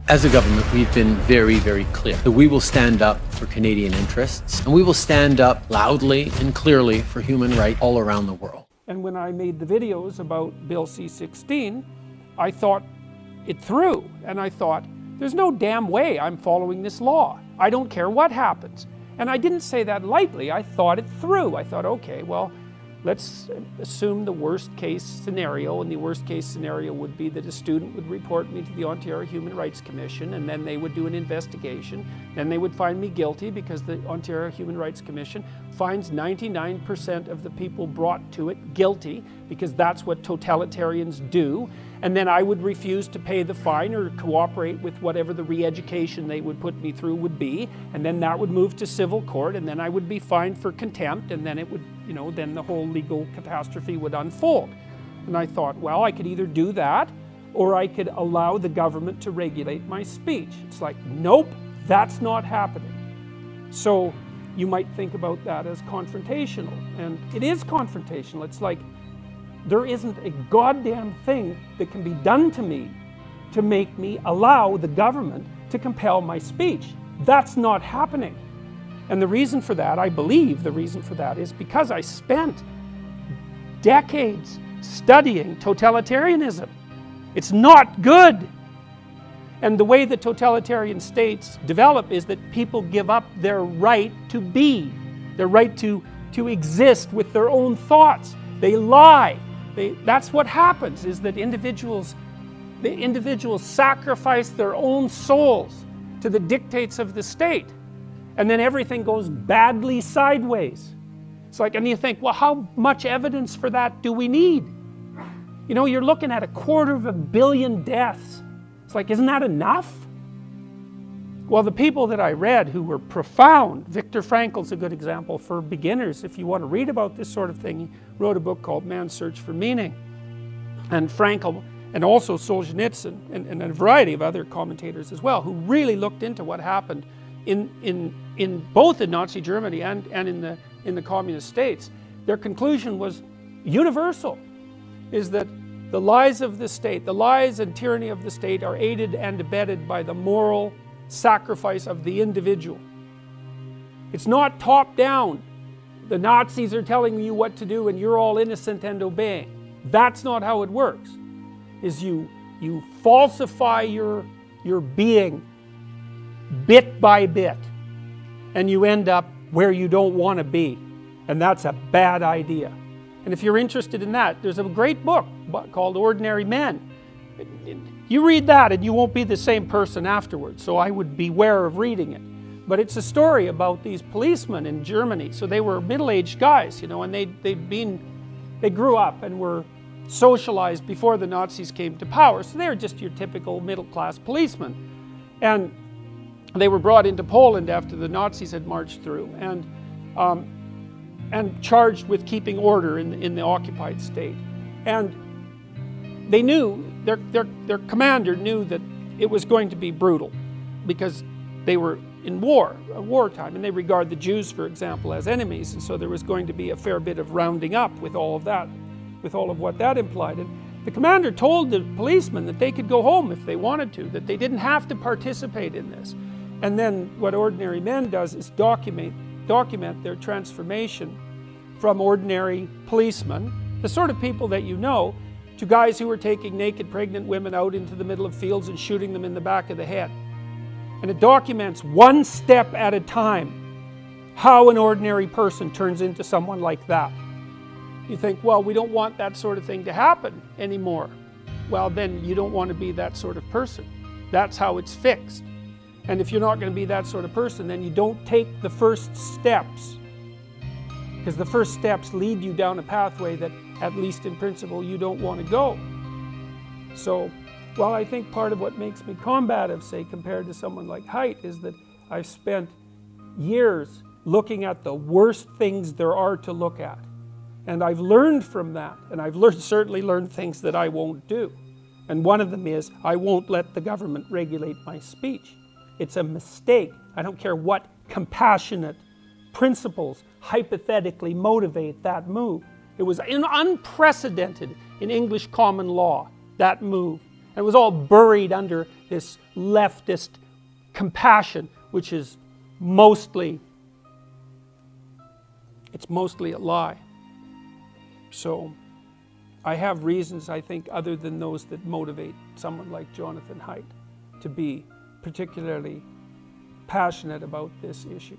As a government, we've been very, very clear that we will stand up for Canadian interests, and we will stand up loudly and clearly for human rights all around the world. And when I made the videos about Bill C-16, I thought it through, and I thought, there's no damn way I'm following this law. I don't care what happens. And I didn't say that lightly. I thought it through. I thought, okay, well, let's assume the worst case scenario, and the worst case scenario would be that a student would report me to the Ontario Human Rights Commission, and then they would do an investigation. Then they would find me guilty because the Ontario Human Rights Commission finds 99% of the people brought to it guilty, because that's what totalitarians do. And then I would refuse to pay the fine or cooperate with whatever the re-education they would put me through would be. And then that would move to civil court, and then I would be fined for contempt, and then it would, then the whole legal catastrophe would unfold. And I thought, well, I could either do that, or I could allow the government to regulate my speech. It's like, nope, that's not happening. So you might think about that as confrontational, and it is confrontational. It's like, there isn't a goddamn thing that can be done to me to make me allow the government to compel my speech. That's not happening. And the reason for that, I believe the reason for that, is because I spent decades studying totalitarianism. It's not good. And the way that totalitarian states develop is that people give up their right to be, their right to exist with their own thoughts. They lie. That's what happens, is that individuals sacrifice their own souls to the dictates of the state. And then everything goes badly sideways. It's like, and you think, well, how much evidence for that do we need? You're looking at 250 million deaths. It's like, isn't that enough? Well, the people that I read who were profound, Viktor Frankl's a good example for beginners. If you want to read about this sort of thing, he wrote a book called Man's Search for Meaning. And Frankl, and also Solzhenitsyn, and a variety of other commentators as well, who really looked into what happened in both in Nazi Germany and in the communist states. Their conclusion was universal, is that the lies of the state, the lies and tyranny of the state, are aided and abetted by the moral sacrifice of the individual. It's not top down. The Nazis are telling you what to do and you're all innocent and obeying. That's not how it works. Is you falsify your being bit by bit, and you end up where you don't want to be. And that's a bad idea. And if you're interested in that, there's a great book called Ordinary Men. You read that and you won't be the same person afterwards, so I would beware of reading it. But it's a story about these policemen in Germany. So they were middle-aged guys, and they grew up and were socialized before the Nazis came to power. So they were just your typical middle-class policemen. And they were brought into Poland after the Nazis had marched through, and charged with keeping order in the occupied state. And they knew, their commander knew that it was going to be brutal, because they were in wartime, and they regard the Jews, for example, as enemies, and so there was going to be a fair bit of rounding up with all of that, with all of what that implied. And the commander told the policemen that they could go home if they wanted to, that they didn't have to participate in this. And then what Ordinary Men does is document their transformation from ordinary policemen, the sort of people that you know, to guys who were taking naked pregnant women out into the middle of fields and shooting them in the back of the head. And it documents one step at a time how an ordinary person turns into someone like that. You think, well, we don't want that sort of thing to happen anymore. Well, then you don't want to be that sort of person. That's how it's fixed. And if you're not going to be that sort of person, then you don't take the first steps. Because the first steps lead you down a pathway that, at least in principle, you don't want to go. So, well, I think part of what makes me combative, say, compared to someone like Haidt, is that I've spent years looking at the worst things there are to look at. And I've learned from that, and I've certainly learned things that I won't do. And one of them is, I won't let the government regulate my speech. It's a mistake. I don't care what compassionate principles hypothetically motivate that move. It was unprecedented in English common law, that move. And it was all buried under this leftist compassion, which is mostly a lie. So I have reasons, I think, other than those that motivate someone like Jonathan Haidt to be particularly passionate about this issue.